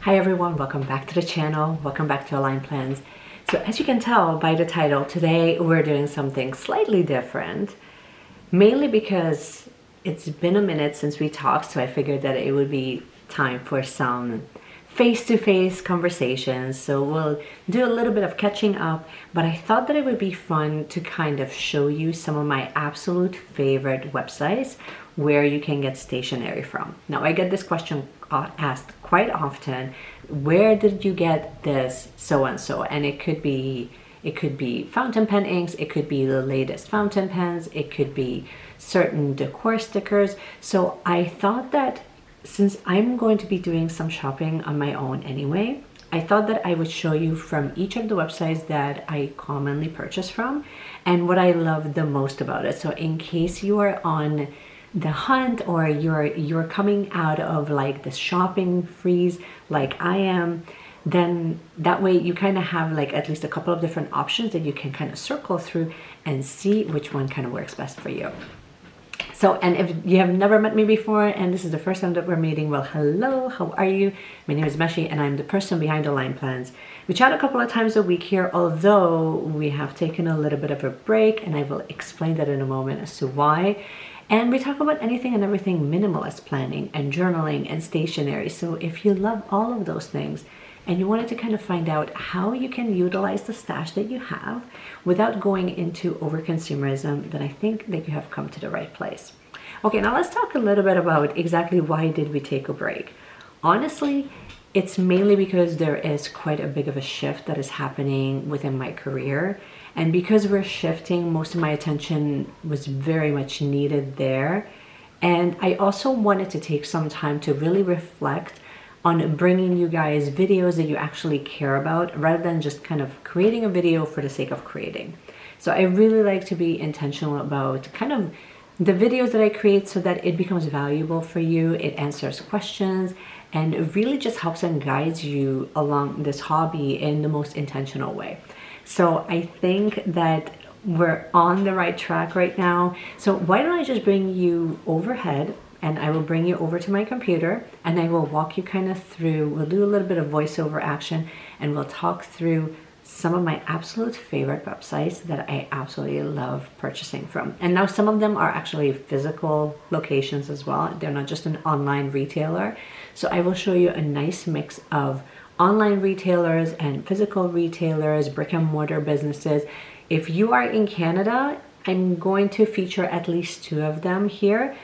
Hi everyone, welcome back to the channel. Welcome back to Align Plans. So as you can tell by the title, today we're doing something slightly different, mainly because it's been a minute since we talked, so I figured that it would be time for some face-to-face conversations. So we'll do a little bit of catching up, but I thought that it would be fun to kind of show you some of my absolute favorite websites where you can get stationery from. Now I get this question asked quite often: where did you get this so and so? And it could be fountain pen inks, it could be the latest fountain pens, it could be certain decor stickers. So I thought that since I'm going to be doing some shopping on my own anyway, I thought that I would show you from each of the websites that I commonly purchase from and what I love the most about it. So in case you are on the hunt or you're coming out of like the shopping freeze like I am, then that way you kind of have like at least a couple of different options that you can kind of circle through and see which one kind of works best for you. So, and if you have never met me before and this is the first time that we're meeting, well, hello, how are you? My name is Meshi and I'm the person behind Align Plans. We chat a couple of times a week here, although we have taken a little bit of a break, and I will explain that in a moment as to why. And we talk about anything and everything minimalist planning and journaling and stationery. So if you love all of those things and you wanted to kind of find out how you can utilize the stash that you have without going into overconsumerism, then I think that you have come to the right place. Okay, now let's talk a little bit about exactly why did we take a break. Honestly, it's mainly because there is quite a big of a shift that is happening within my career. And because we're shifting, most of my attention was very much needed there. And I also wanted to take some time to really reflect on bringing you guys videos that you actually care about rather than just kind of creating a video for the sake of creating. So I really like to be intentional about kind of the videos that I create so that it becomes valuable for you, it answers questions, and it really just helps and guides you along this hobby in the most intentional way. So I think that we're on the right track right now. So why don't I just bring you overhead and I will bring you over to my computer and I will walk you kind of through, we'll do a little bit of voiceover action and we'll talk through some of my absolute favorite websites that I absolutely love purchasing from. And now some of them are actually physical locations as well. They're not just an online retailer. So I will show you a nice mix of online retailers and physical retailers, brick and mortar businesses. If you are in Canada, I'm going to feature at least two of them here.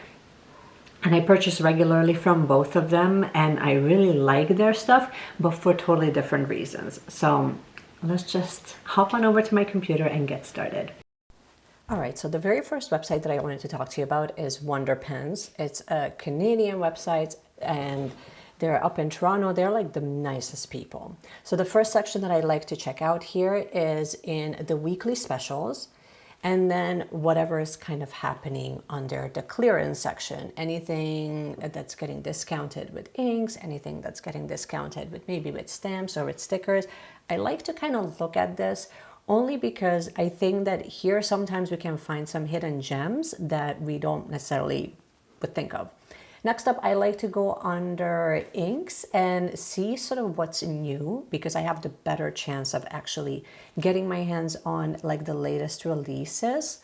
And I purchase regularly from both of them and I really like their stuff, but for totally different reasons. So let's just hop on over to my computer and get started. All right, so the very first website that I wanted to talk to you about is Wonder Pens. It's a Canadian website and they're up in Toronto. They're like the nicest people. So the first section that I like to check out here is in the weekly specials, and then whatever is kind of happening under the clearance section. Anything that's getting discounted with inks, anything that's getting discounted with maybe with stamps or with stickers. I like to kind of look at this only because I think that here sometimes we can find some hidden gems that we don't necessarily would think of. Next up, I like to go under inks and see sort of what's new because I have the better chance of actually getting my hands on like the latest releases.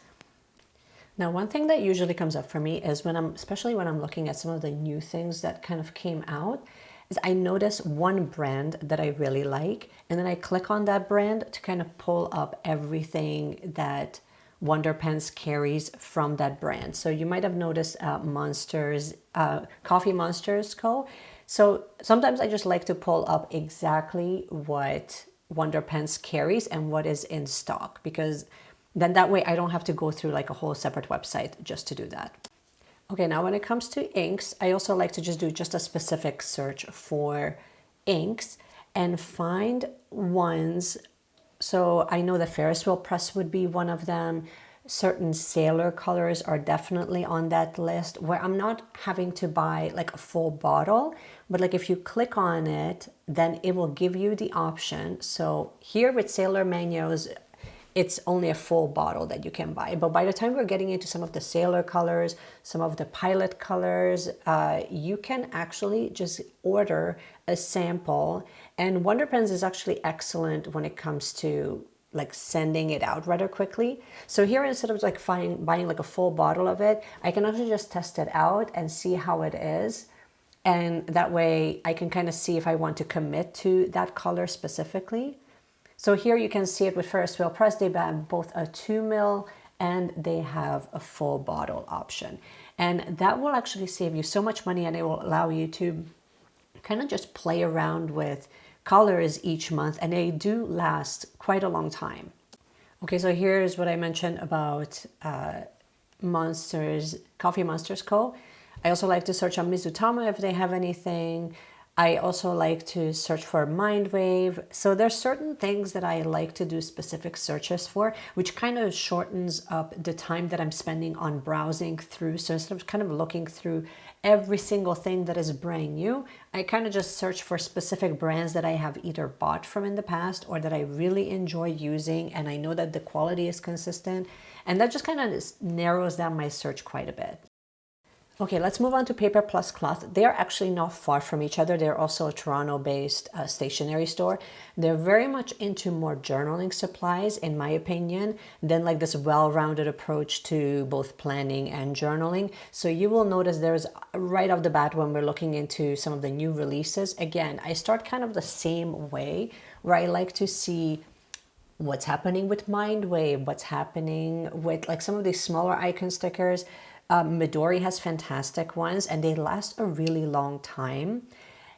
Now, one thing that usually comes up for me is especially when I'm looking at some of the new things that kind of came out, is I notice one brand that I really like, and then I click on that brand to kind of pull up everything that Wonder Pens carries from that brand. So you might have noticed Monsters, Coffee Monsters Co. So sometimes I just like to pull up exactly what Wonder Pens carries and what is in stock, because then that way I don't have to go through like a whole separate website just to do that. Okay, now when it comes to inks, I also like to just do just a specific search for inks and find ones. So I know the Ferris wheel press would be one of them. Certain sailor colors are definitely on that list where I'm not having to buy like a full bottle, but like if you click on it, then it will give you the option. So here with Sailor Manios, it's only a full bottle that you can buy. But by the time we're getting into some of the sailor colors, some of the pilot colors, you can actually just order a sample. And Wonder Pens is actually excellent when it comes to like sending it out rather quickly. So here, instead of like buying like a full bottle of it, I can actually just test it out and see how it is. And that way I can kind of see if I want to commit to that color specifically. So here you can see it with Ferris Wheel Press. They have both a 2 ml and they have a full bottle option. And that will actually save you so much money, and it will allow you to kind of just play around with colors each month, and they do last quite a long time. Okay, so here's what I mentioned about Monsters, Coffee Monsters Co. I also like to search on Mizutama if they have anything. I also like to search for Mindwave. So there's certain things that I like to do specific searches for, which kind of shortens up the time that I'm spending on browsing through. So instead of kind of looking through every single thing that is brand new, I kind of just search for specific brands that I have either bought from in the past or that I really enjoy using, and I know that the quality is consistent. And that just kind of narrows down my search quite a bit. Okay, let's move on to Paper Plus Cloth. They're actually not far from each other. They're also a Toronto-based stationery store. They're very much into more journaling supplies, in my opinion, than like this well-rounded approach to both planning and journaling. So you will notice there's right off the bat when we're looking into some of the new releases. Again, I start kind of the same way, where I like to see what's happening with Mindwave, what's happening with like some of these smaller icon stickers. Midori has fantastic ones, and they last a really long time.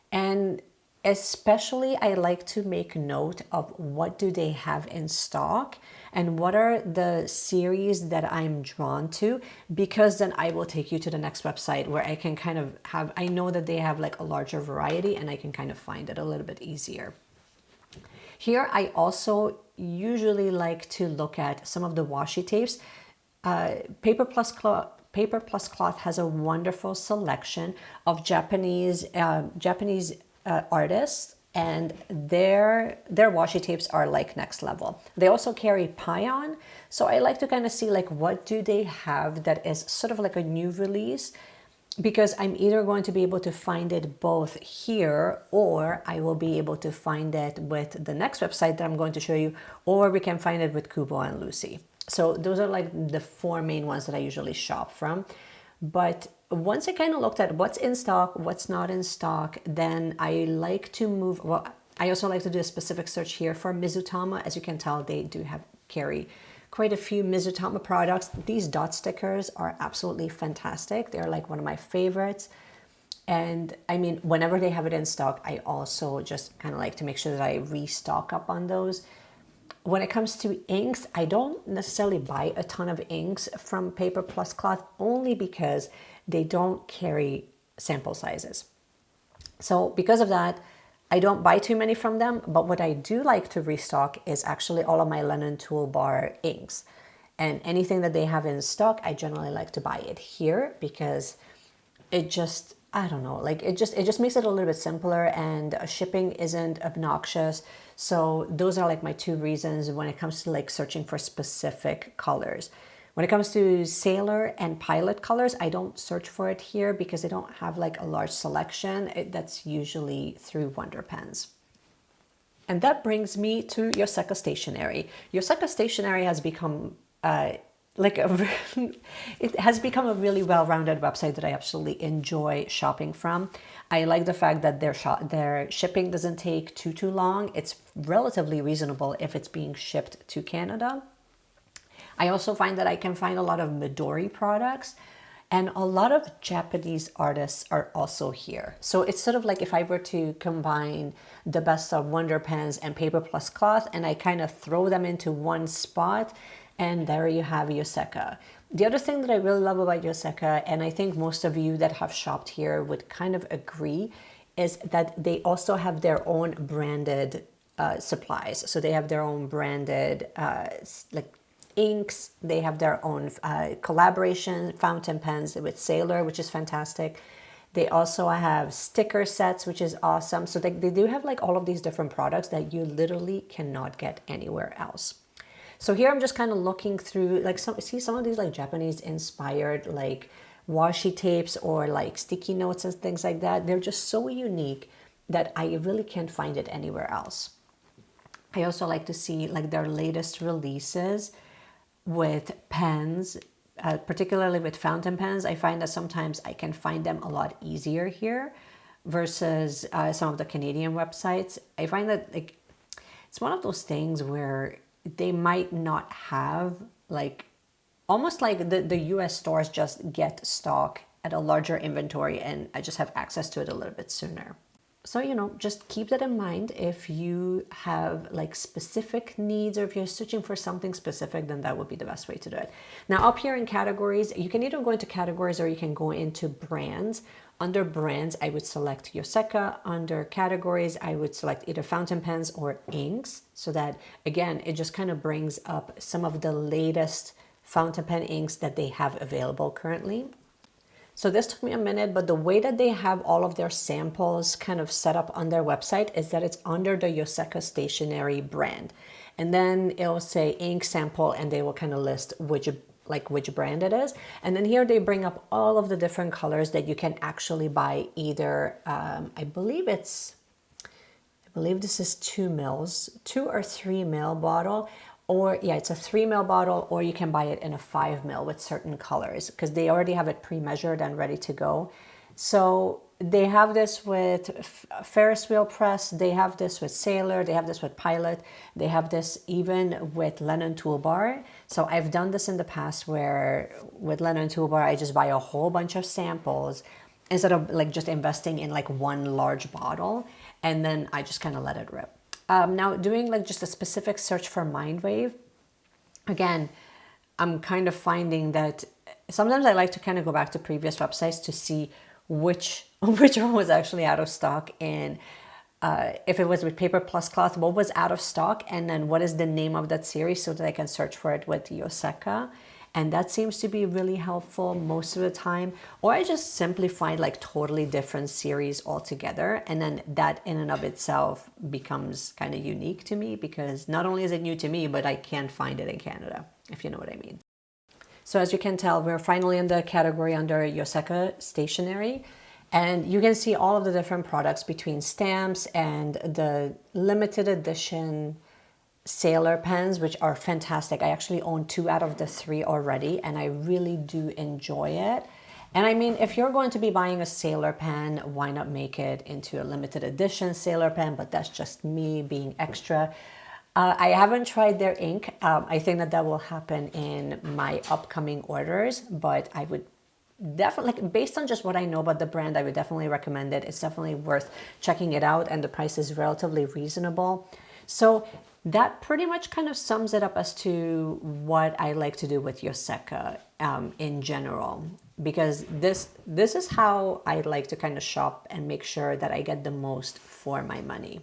And especially I like to make note of what do they have in stock and what are the series that I'm drawn to, because then I will take you to the next website where I can kind of have, I know that they have like a larger variety, and I can kind of find it a little bit easier. Here I also usually like to look at some of the washi tapes. Paper Plus Cloth has a wonderful selection of Japanese artists, and their washi tapes are like next level. They also carry Pion, so I like to kind of see like what do they have that is sort of like a new release, because I'm either going to be able to find it both here, or I will be able to find it with the next website that I'm going to show you, or we can find it with Kubo and Lucy. So those are like the four main ones that I usually shop from. But once I kind of looked at what's in stock, what's not in stock, then I like to move. Well, I also like to do a specific search here for Mizutama. As you can tell, they do carry quite a few Mizutama products. These dot stickers are absolutely fantastic. They're like one of my favorites. And I mean, whenever they have it in stock, I also just kind of like to make sure that I restock up on those. When it comes to inks, I don't necessarily buy a ton of inks from Paper Plus Cloth, only because they don't carry sample sizes. So because of that, I don't buy too many from them, but what I do like to restock is actually all of my Lennon Toolbar inks. And anything that they have in stock, I generally like to buy it here, because it just, I don't know, like it just makes it a little bit simpler, and shipping isn't obnoxious. So those are like my two reasons when it comes to like searching for specific colors. When it comes to Sailor and Pilot colors, I don't search for it here because they don't have like a large selection. That's usually through Wonder Pens. And that brings me to Youra Stationary. Youra Stationary has become it has become a really well-rounded website that I absolutely enjoy shopping from. I like the fact that their shipping doesn't take too long. It's relatively reasonable if it's being shipped to Canada. I also find that I can find a lot of Midori products, and a lot of Japanese artists are also here. So it's sort of like if I were to combine the best of Wonder Pens and Paper Plus Cloth, and I kind of throw them into one spot, and there you have Youra. The other thing that I really love about Youra, and I think most of you that have shopped here would kind of agree, is that they also have their own branded supplies. So they have their own branded like inks. They have their own collaboration fountain pens with Sailor, which is fantastic. They also have sticker sets, which is awesome. So they do have like all of these different products that you literally cannot get anywhere else. So here I'm just kind of looking through, like, some of these like Japanese inspired like washi tapes or like sticky notes and things like that. They're just so unique that I really can't find it anywhere else. I also like to see like their latest releases with pens, particularly with fountain pens. I find that sometimes I can find them a lot easier here versus some of the Canadian websites. I find that like it's one of those things where they might not have like, almost like the US stores just get stock at a larger inventory and I just have access to it a little bit sooner. So, you know, just keep that in mind. If you have like specific needs or if you're searching for something specific, then that would be the best way to do it. Now up here in categories, you can either go into categories or you can go into brands. Under brands, I would select Yoseka. Under categories, I would select either fountain pens or inks, so that again, it just kind of brings up some of the latest fountain pen inks that they have available currently. So this took me a minute, but the way that they have all of their samples kind of set up on their website is that it's under the Youra Stationary brand. And then it'll say ink sample and they will kind of list which brand it is. And then here they bring up all of the different colors that you can actually buy either, I believe this is 2 mils, 2 or 3 ml bottle. Or yeah, it's a 3 ml bottle, or you can buy it in a 5 ml with certain colors because they already have it pre-measured and ready to go. So they have this with Ferris wheel press, they have this with Sailor, they have this with Pilot, they have this even with Lennon Toolbar. So I've done this in the past where with Lennon Toolbar, I just buy a whole bunch of samples instead of like just investing in like one large bottle, and then I just kind of let it rip. Now doing like just a specific search for Mindwave, again, I'm kind of finding that sometimes I like to kind of go back to previous websites to see which one was actually out of stock, and if it was with paper plus cloth, what was out of stock, and then what is the name of that series so that I can search for it with Yoseka. And that seems to be really helpful most of the time. Or I just simply find like totally different series altogether. And then that in and of itself becomes kind of unique to me because not only is it new to me, but I can't find it in Canada, if you know what I mean. So as you can tell, we're finally in the category under Youra Stationary. And you can see all of the different products between stamps and the limited edition Sailor pens, which are fantastic. I actually own 2 out of the 3 already, and I really do enjoy it. And I mean, if you're going to be buying a Sailor pen, why not make it into a limited edition Sailor pen? But that's just me being extra. I haven't tried their ink. I think that will happen in my upcoming orders, but I would definitely, based on just what I know about the brand, I would definitely recommend it. It's definitely worth checking it out, and the price is relatively reasonable. So that pretty much kind of sums it up as to what I like to do with Yoseka in general, because this is how I like to kind of shop and make sure that I get the most for my money.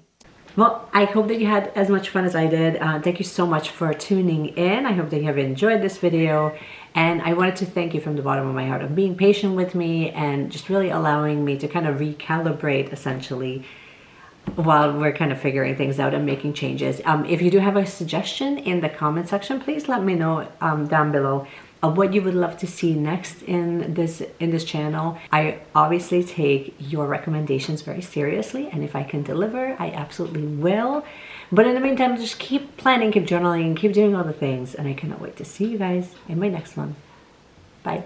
Well, I hope that you had as much fun as I did. Thank you so much for tuning in. I hope that you have enjoyed this video. And I wanted to thank you from the bottom of my heart of being patient with me and just really allowing me to kind of recalibrate essentially while we're kind of figuring things out and making changes. If you do have a suggestion in the comment section, please let me know down below what you would love to see next in this channel. I obviously take your recommendations very seriously, and if I can deliver, I absolutely will. But in the meantime, just keep planning, keep journaling, keep doing all the things, and I cannot wait to see you guys in my next one. Bye.